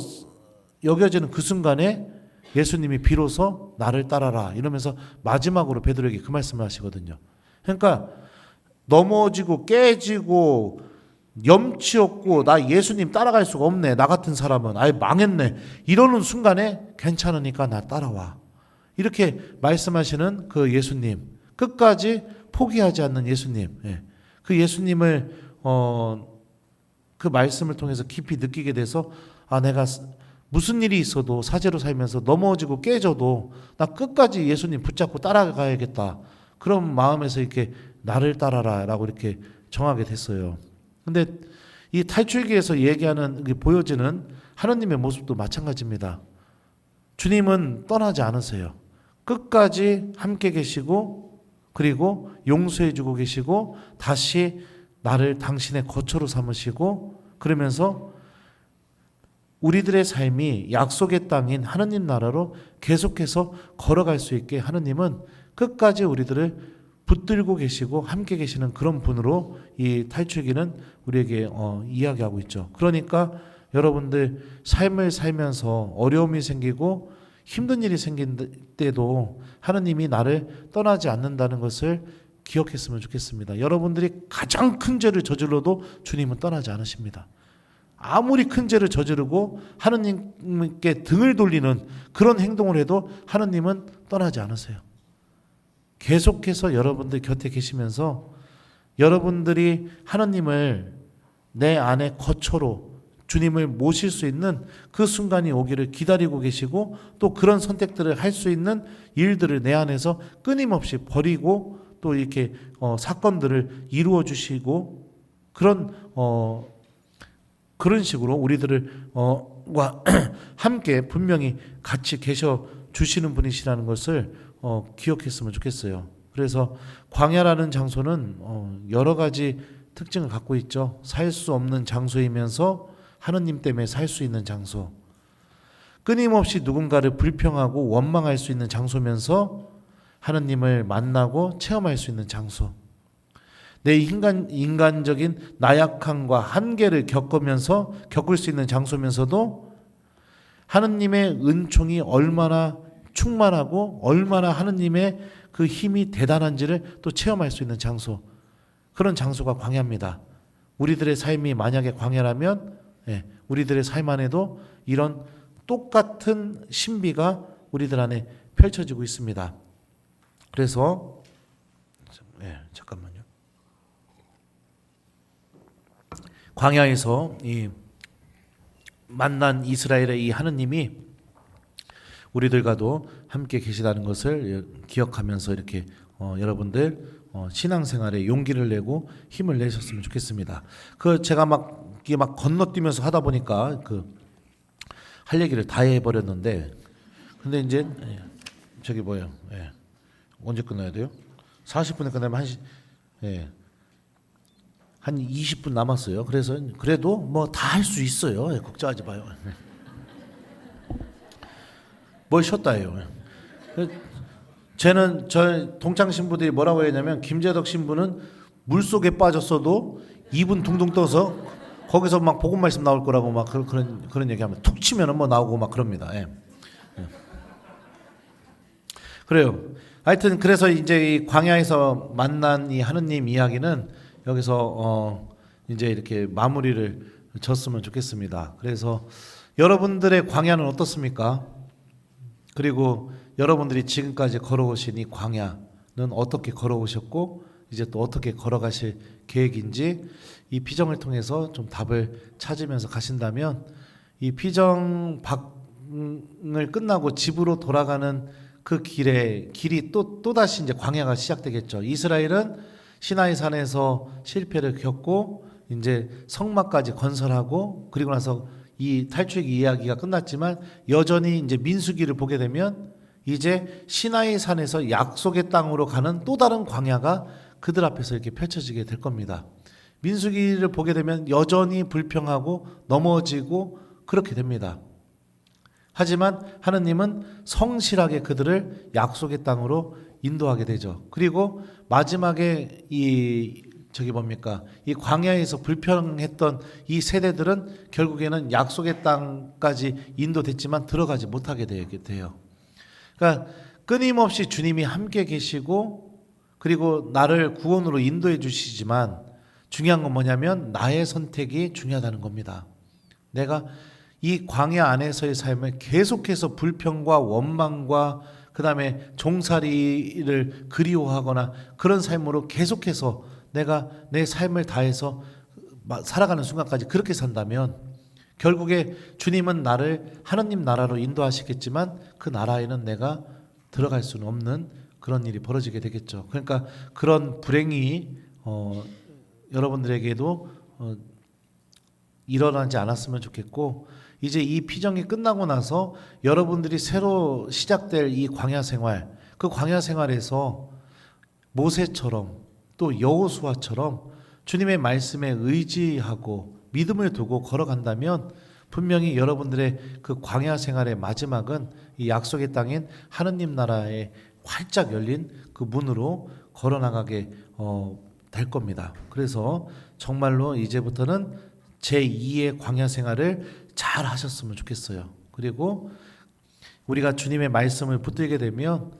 Speaker 1: 여겨지는 그 순간에 예수님이 비로소 나를 따라라 이러면서 마지막으로 베드로에게 그 말씀을 하시거든요. 그러니까 넘어지고 깨지고 염치 없고 나 예수님 따라갈 수가 없네, 나 같은 사람은 아예 망했네, 이러는 순간에 괜찮으니까 나 따라와, 이렇게 말씀하시는 그 예수님, 끝까지 포기하지 않는 예수님, 그 예수님을 그 말씀을 통해서 깊이 느끼게 돼서, 내가 무슨 일이 있어도 사제로 살면서 넘어지고 깨져도 나 끝까지 예수님 붙잡고 따라가야겠다, 그런 마음에서 이렇게 나를 따라라 라고 이렇게 정하게 됐어요. 근데 이 탈출기에서 얘기하는, 보여지는 하나님의 모습도 마찬가지입니다. 주님은 떠나지 않으세요. 끝까지 함께 계시고, 그리고 용서해 주고 계시고, 다시 나를 당신의 거처로 삼으시고, 그러면서 우리들의 삶이 약속의 땅인 하느님 나라로 계속해서 걸어갈 수 있게 하느님은 끝까지 우리들을 붙들고 계시고 함께 계시는 그런 분으로 이 탈출기는 우리에게 이야기하고 있죠. 그러니까 여러분들 삶을 살면서 어려움이 생기고 힘든 일이 생긴 때도 하느님이 나를 떠나지 않는다는 것을 기억했으면 좋겠습니다. 여러분들이 가장 큰 죄를 저질러도 주님은 떠나지 않으십니다. 아무리 큰 죄를 저지르고 하느님께 등을 돌리는 그런 행동을 해도 하느님은 떠나지 않으세요. 계속해서 여러분들 곁에 계시면서 여러분들이 하느님을 내 안에 거처로 주님을 모실 수 있는 그 순간이 오기를 기다리고 계시고 또 그런 선택들을 할 수 있는 일들을 내 안에서 끊임없이 버리고 또 이렇게 사건들을 이루어 주시고 그런 식으로 우리들을 함께 분명히 같이 계셔 주시는 분이시라는 것을 기억했으면 좋겠어요. 그래서 광야라는 장소는 여러 가지 특징을 갖고 있죠. 살 수 없는 장소이면서 하느님 때문에 살 수 있는 장소, 끊임없이 누군가를 불평하고 원망할 수 있는 장소면서 하느님을 만나고 체험할 수 있는 장소, 내 인간적인 나약함과 한계를 겪을 수 있는 장소면서도 하느님의 은총이 얼마나 충만하고 얼마나 하느님의 그 힘이 대단한지를 또 체험할 수 있는 장소, 그런 장소가 광야입니다. 우리들의 삶이 만약에 광야라면 우리들의 삶 안에도 이런 똑같은 신비가 우리들 안에 펼쳐지고 있습니다. 그래서 잠깐만요. 광야에서 이 만난 이스라엘의 이 하느님이 우리들과도 함께 계시다는 것을 기억하면서 이렇게 여러분들 신앙생활에 용기를 내고 힘을 내셨으면 좋겠습니다. 제가 이게 건너뛰면서 하다 보니까 할 얘기를 다 해버렸는데, 근데 이제 저기 뭐예요? 언제 끝나야 돼요? 40분에 끝나면 한 20분 남았어요. 그래서 그래도 뭐 다 할 수 있어요. 걱정하지 마요. 뭘 쉬었다 해요. 저 동창 신부들이 뭐라고 했냐면, 김재덕 신부는 물속에 빠졌어도 2분 둥둥 떠서 거기서 막 복음 말씀 나올 거라고 막 그런 얘기하면 툭 치면은 뭐 나오고 막 그럽니다. 그래요. 하여튼 그래서 이제 이 광야에서 만난 이 하느님 이야기는 여기서 이제 이렇게 마무리를 졌으면 좋겠습니다. 그래서 여러분들의 광야는 어떻습니까? 그리고 여러분들이 지금까지 걸어오신 이 광야는 어떻게 걸어오셨고 이제 또 어떻게 걸어가실 계획인지 이 피정을 통해서 좀 답을 찾으면서 가신다면, 이 피정을 끝나고 집으로 돌아가는 그 길이 또다시 이제 광야가 시작되겠죠. 이스라엘은 시나이 산에서 실패를 겪고 이제 성막까지 건설하고 그리고 나서 이 탈출기 이야기가 끝났지만 여전히 이제 민수기를 보게 되면 이제 시나이 산에서 약속의 땅으로 가는 또 다른 광야가 그들 앞에서 이렇게 펼쳐지게 될 겁니다. 민수기를 보게 되면 여전히 불평하고 넘어지고 그렇게 됩니다. 하지만 하느님은 성실하게 그들을 약속의 땅으로 인도하게 되죠. 그리고 마지막에 이 광야에서 불평했던 이 세대들은 결국에는 약속의 땅까지 인도됐지만 들어가지 못하게 돼요. 그러니까 끊임없이 주님이 함께 계시고 그리고 나를 구원으로 인도해 주시지만 중요한 건 뭐냐면 나의 선택이 중요하다는 겁니다. 내가 이 광야 안에서의 삶을 계속해서 불평과 원망과 그 다음에 종살이를 그리워하거나 그런 삶으로 계속해서 내가 내 삶을 다해서 살아가는 순간까지 그렇게 산다면 결국에 주님은 나를 하느님 나라로 인도하시겠지만 그 나라에는 내가 들어갈 수는 없는 그런 일이 벌어지게 되겠죠. 그러니까 그런 불행이 여러분들에게도 일어나지 않았으면 좋겠고, 이제 이 피정이 끝나고 나서 여러분들이 새로 시작될 이 광야 생활, 그 광야 생활에서 모세처럼 또 여호수아처럼 주님의 말씀에 의지하고 믿음을 두고 걸어간다면 분명히 여러분들의 그 광야 생활의 마지막은 이 약속의 땅인 하느님 나라에 활짝 열린 그 문으로 걸어나가게 될 겁니다. 그래서 정말로 이제부터는 제2의 광야 생활을 잘 하셨으면 좋겠어요. 그리고 우리가 주님의 말씀을 붙들게 되면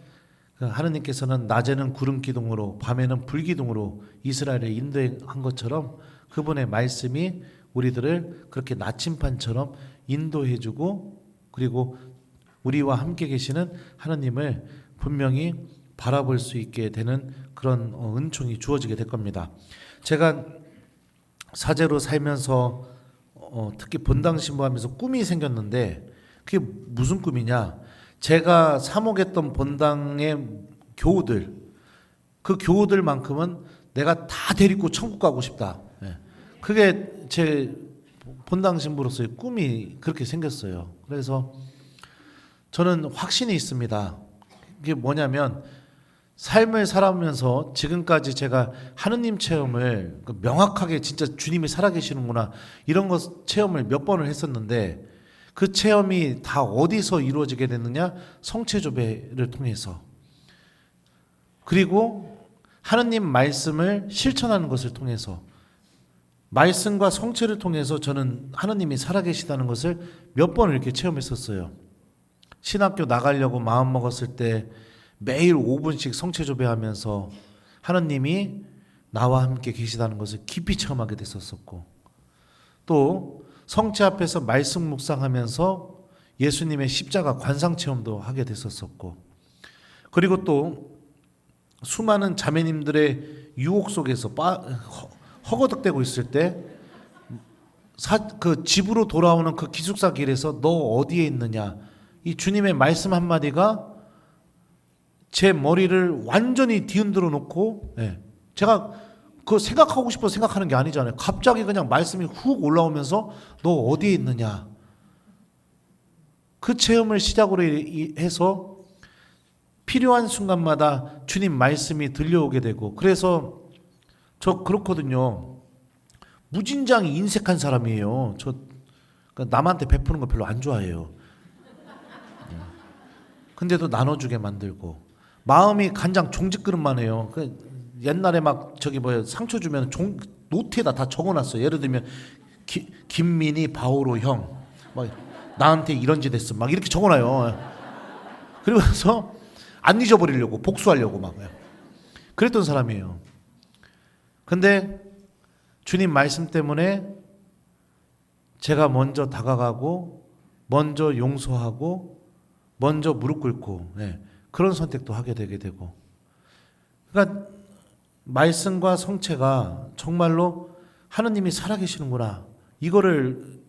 Speaker 1: 하느님께서는 낮에는 구름 기둥으로 밤에는 불 기둥으로 이스라엘을 인도한 것처럼 그분의 말씀이 우리들을 그렇게 나침반처럼 인도해주고 그리고 우리와 함께 계시는 하느님을 분명히 바라볼 수 있게 되는 그런 은총이 주어지게 될 겁니다. 제가 사제로 살면서 특히 본당 신부하면서 꿈이 생겼는데 그게 무슨 꿈이냐? 제가 사목했던 본당의 교우들, 그 교우들만큼은 내가 다 데리고 천국 가고 싶다. 그게 제 본당 신부로서의 꿈이 그렇게 생겼어요. 그래서 저는 확신이 있습니다. 이게 뭐냐면 삶을 살아오면서 지금까지 제가 하느님 체험을 명확하게 진짜 주님이 살아계시는구나 이런 것 체험을 몇 번을 했었는데 그 체험이 다 어디서 이루어지게 됐느냐? 성체조배를 통해서 그리고 하느님 말씀을 실천하는 것을 통해서 말씀과 성체를 통해서 저는 하느님이 살아계시다는 것을 몇 번을 이렇게 체험했었어요. 신학교 나가려고 마음 먹었을 때 매일 5분씩 성체조배하면서 하느님이 나와 함께 계시다는 것을 깊이 체험하게 됐었고 또 성체 앞에서 말씀 묵상하면서 예수님의 십자가 관상 체험도 하게 됐었고 그리고 또 수많은 자매님들의 유혹 속에서 허거덕대고 있을 때 그 집으로 돌아오는 그 기숙사 길에서 너 어디에 있느냐 이 주님의 말씀 한마디가 제 머리를 완전히 뒤흔들어 놓고 제가 그 생각하고 싶어 생각하는 게 아니잖아요. 갑자기 그냥 말씀이 훅 올라오면서 너 어디에 있느냐 그 체험을 시작으로 해서 필요한 순간마다 주님 말씀이 들려오게 되고 그래서 저 그렇거든요. 무진장이 인색한 사람이에요. 저 남한테 베푸는 거 별로 안 좋아해요. 근데도 나눠주게 만들고 마음이 간장 종지 그릇만 해요. 옛날에 막 상처 주면 노트에다 다 적어놨어요. 예를 들면 김민희 바오로 형, 막 나한테 이런 짓 했어, 막 이렇게 적어놔요. 그러면서 안 잊어버리려고 복수하려고 막 그랬던 사람이에요. 근데 주님 말씀 때문에 제가 먼저 다가가고 먼저 용서하고 먼저 무릎 꿇고 그런 선택도 하게 되게 되고 그러니까 말씀과 성체가 정말로 하느님이 살아계시는구나 이거를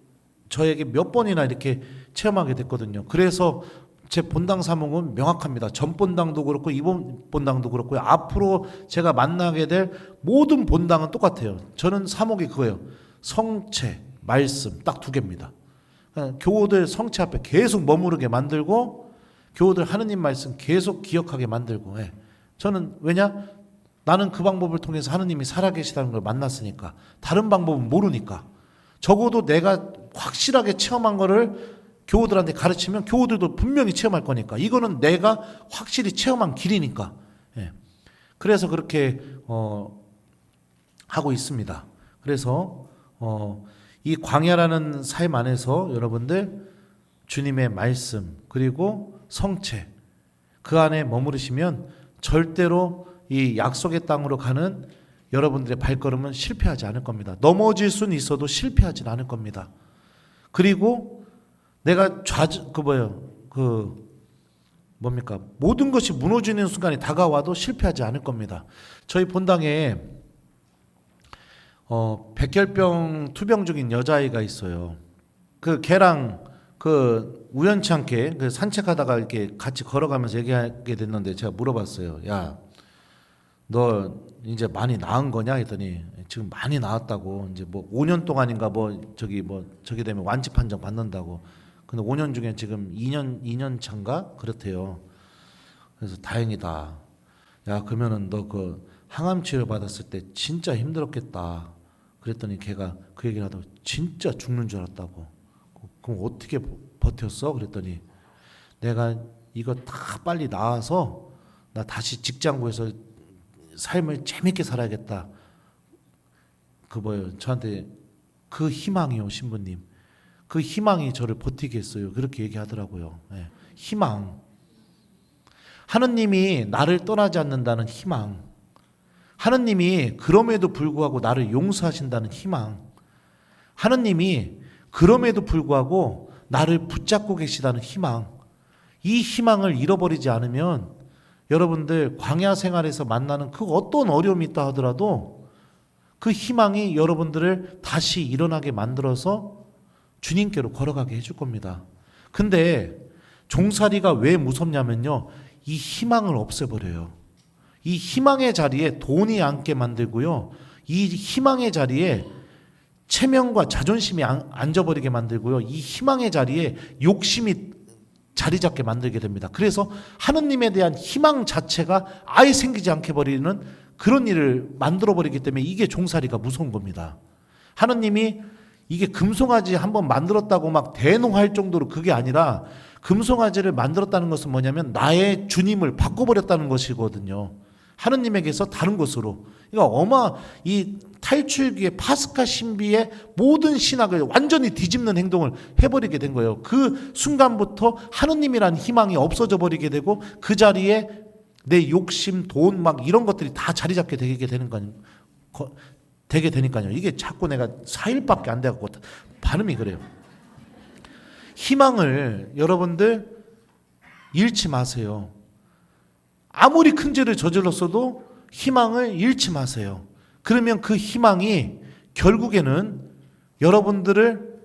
Speaker 1: 저에게 몇 번이나 이렇게 체험하게 됐거든요. 그래서 제 본당 사목은 명확합니다. 전 본당도 그렇고 이번 본당도 그렇고요. 앞으로 제가 만나게 될 모든 본당은 똑같아요. 저는 사목이 그거예요. 성체, 말씀 딱 두 개입니다. 그러니까 교우들 성체 앞에 계속 머무르게 만들고 교우들 하느님 말씀 계속 기억하게 만들고 저는 왜냐? 나는 그 방법을 통해서 하느님이 살아계시다는 걸 만났으니까 다른 방법은 모르니까 적어도 내가 확실하게 체험한 거를 교우들한테 가르치면 교우들도 분명히 체험할 거니까 이거는 내가 확실히 체험한 길이니까 그래서 그렇게 하고 있습니다. 그래서 이 광야라는 삶 안에서 여러분들 주님의 말씀 그리고 성체 그 안에 머무르시면 절대로 이 약속의 땅으로 가는 여러분들의 발걸음은 실패하지 않을 겁니다. 넘어질 수는 있어도 실패하진 않을 겁니다. 그리고 내가 모든 것이 무너지는 순간이 다가와도 실패하지 않을 겁니다. 저희 본당에 백혈병 투병 중인 여자아이가 있어요. 그 걔랑 우연치 않게 산책하다가 이렇게 같이 걸어가면서 얘기하게 됐는데 제가 물어봤어요. 야, 너 이제 많이 나은 거냐 했더니 지금 많이 나았다고. 이제 5년 동안인가 저기 되면 완치 판정 받는다고. 근데 5년 중에 지금 2년 차인가 그렇대요. 그래서 다행이다. 야, 그러면은 너 그 항암 치료 받았을 때 진짜 힘들었겠다. 그랬더니 걔가 그 얘기를 하다가 진짜 죽는 줄 알았다고. 그럼 어떻게 버텼어? 그랬더니 내가 이거 다 빨리 나와서 나 다시 직장 구해서 삶을 재밌게 살아야겠다. 그 뭐예요? 저한테 그 희망이요, 신부님. 그 희망이 저를 버티게 했어요. 그렇게 얘기하더라고요. 네. 희망. 하느님이 나를 떠나지 않는다는 희망. 하느님이 그럼에도 불구하고 나를 용서하신다는 희망. 하느님이 그럼에도 불구하고 나를 붙잡고 계시다는 희망. 이 희망을 잃어버리지 않으면 여러분들 광야 생활에서 만나는 그 어떤 어려움이 있다 하더라도 그 희망이 여러분들을 다시 일어나게 만들어서 주님께로 걸어가게 해줄 겁니다. 근데 종살이가 왜 무섭냐면요, 이 희망을 없애버려요. 이 희망의 자리에 돈이 앉게 만들고요, 이 희망의 자리에 체면과 자존심이 앉아버리게 만들고요, 이 희망의 자리에 욕심이 자리 잡게 만들게 됩니다. 그래서 하느님에 대한 희망 자체가 아예 생기지 않게 버리는 그런 일을 만들어버리기 때문에 이게 종살이가 무서운 겁니다. 하느님이 이게 금송아지 한번 만들었다고 막 대노할 정도로 그게 아니라, 금송아지를 만들었다는 것은 뭐냐면 나의 주님을 바꿔버렸다는 것이거든요. 하느님에게서 다른 것으로. 그러니까 이 탈출기의 파스카 신비의 모든 신학을 완전히 뒤집는 행동을 해버리게 된 거예요. 그 순간부터 하느님이란 희망이 없어져 버리게 되고 그 자리에 내 욕심, 돈 막 이런 것들이 다 자리 잡게 되게 되니까요. 이게 자꾸 내가 4일밖에 안 돼갖고 발음이 그래요. 희망을 여러분들 잃지 마세요. 아무리 큰 죄를 저질렀어도 희망을 잃지 마세요. 그러면 그 희망이 결국에는 여러분들을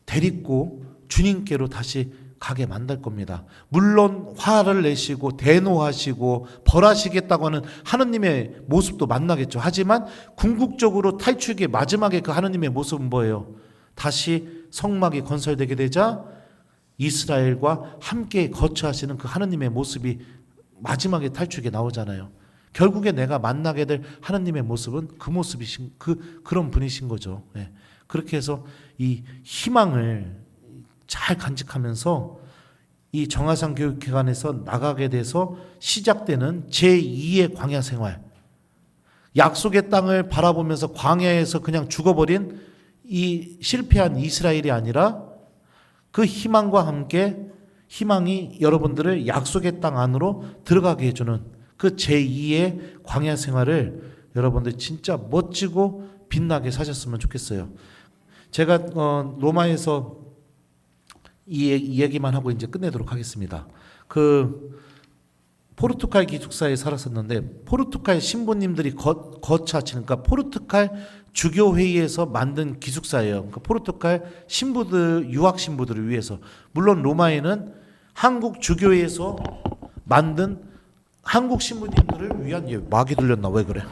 Speaker 1: 데리고 주님께로 다시 가게 만들 겁니다. 물론 화를 내시고 대노하시고 벌하시겠다고 하는 하느님의 모습도 만나겠죠. 하지만 궁극적으로 탈출기의 마지막에 그 하느님의 모습은 뭐예요? 다시 성막이 건설되게 되자 이스라엘과 함께 거처하시는 그 하느님의 모습이 마지막에 탈출기에 나오잖아요. 결국에 내가 만나게 될 하느님의 모습은 그 모습이신 그런 분이신 거죠. 네. 그렇게 해서 이 희망을 잘 간직하면서 이 정화산 교육기관에서 나가게 돼서 시작되는 제2의 광야 생활, 약속의 땅을 바라보면서 광야에서 그냥 죽어버린 이 실패한 이스라엘이 아니라 그 희망과 함께 희망이 여러분들을 약속의 땅 안으로 들어가게 해주는 그 제2의 광야 생활을 여러분들 진짜 멋지고 빛나게 사셨으면 좋겠어요. 제가 로마에서 이 얘기만 하고 이제 끝내도록 하겠습니다. 그 포르투갈 기숙사에 살았었는데 포르투갈 신부님들이 거처하시는, 그러니까 포르투갈 주교회의에서 만든 기숙사예요. 그러니까 포르투갈 신부들, 유학 신부들을 위해서. 물론 로마에는 한국 주교회에서 만든 한국 신부님들을 위한, 얘 마귀 들렸나 왜 그래?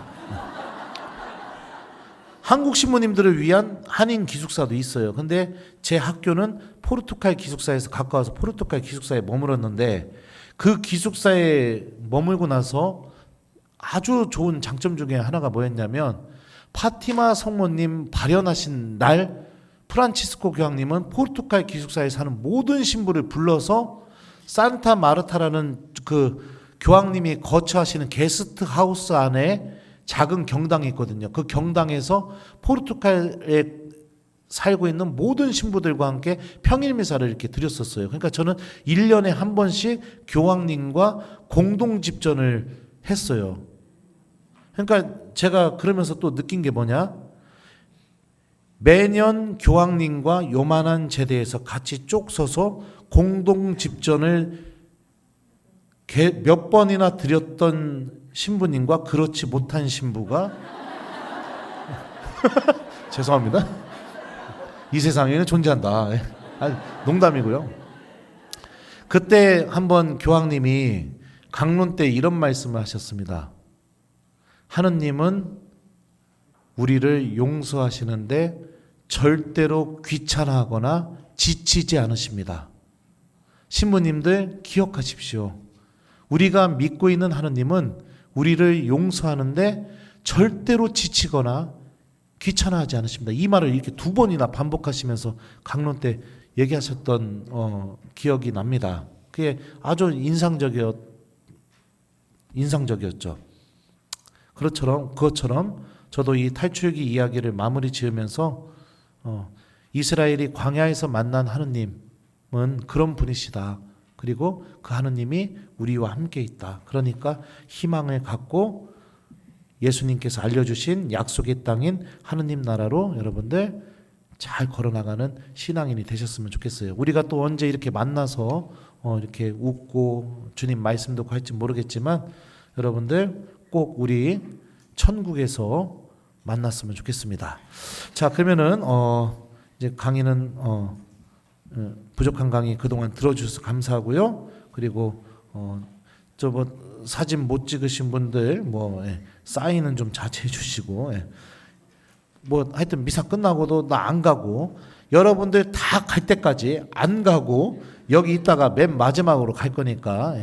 Speaker 1: 한국 신부님들을 위한 한인 기숙사도 있어요. 근데 제 학교는 포르투갈 기숙사에서 가까워서 포르투갈 기숙사에 머물었는데 그 기숙사에 머물고 나서 아주 좋은 장점 중에 하나가 뭐였냐면 파티마 성모님 발현하신 날 프란치스코 교황님은 포르투갈 기숙사에 사는 모든 신부를 불러서 산타 마르타라는 그 교황님이 거처하시는 게스트 하우스 안에 작은 경당이 있거든요. 그 경당에서 포르투갈에 살고 있는 모든 신부들과 함께 평일 미사를 이렇게 드렸었어요. 그러니까 저는 1년에 한 번씩 교황님과 공동 집전을 했어요. 그러니까 제가 그러면서 또 느낀 게 뭐냐? 매년 교황님과 요만한 제대에서 같이 쪽 서서 공동 집전을 몇 번이나 드렸던 신부님과 그렇지 못한 신부가 죄송합니다. 이 세상에는 존재한다. 아니, 농담이고요. 그때 한번 교황님이 강론 때 이런 말씀을 하셨습니다. 하느님은 우리를 용서하시는데 절대로 귀찮아하거나 지치지 않으십니다. 신부님들 기억하십시오. 우리가 믿고 있는 하느님은 우리를 용서하는데 절대로 지치거나 귀찮아하지 않으십니다. 이 말을 이렇게 두 번이나 반복하시면서 강론 때 얘기하셨던 기억이 납니다. 그게 아주 인상적이었죠. 그것처럼 저도 이 탈출기 이야기를 마무리 지으면서 이스라엘이 광야에서 만난 하느님은 그런 분이시다. 그리고 그 하느님이 우리와 함께 있다. 그러니까 희망을 갖고 예수님께서 알려주신 약속의 땅인 하느님 나라로 여러분들 잘 걸어나가는 신앙인이 되셨으면 좋겠어요. 우리가 또 언제 이렇게 만나서 이렇게 웃고 주님 말씀 듣고 할지 모르겠지만 여러분들 꼭 우리 천국에서 만났으면 좋겠습니다. 자, 그러면은 이제 강의는 부족한 강의 그동안 들어주셔서 감사하고요. 그리고 저 뭐 사진 못 찍으신 분들 사인은 좀 자제해 주시고 뭐 하여튼 미사 끝나고도 나 안 가고 여러분들 다 갈 때까지 안 가고 여기 있다가 맨 마지막으로 갈 거니까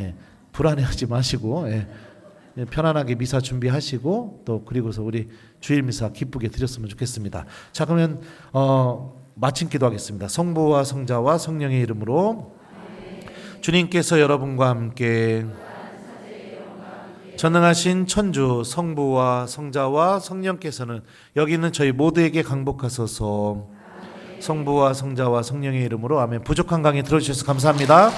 Speaker 1: 불안해하지 마시고 편안하게 미사 준비하시고 또 그리고서 우리 주일 미사 기쁘게 드렸으면 좋겠습니다. 자, 그러면 마침 기도하겠습니다. 성부와 성자와 성령의 이름으로 주님께서 여러분과 함께 전능하신 천주 성부와 성자와 성령께서는 여기 있는 저희 모두에게 강복하소서. 성부와 성자와 성령의 이름으로 아멘. 부족한 강의 들어주셔서 감사합니다.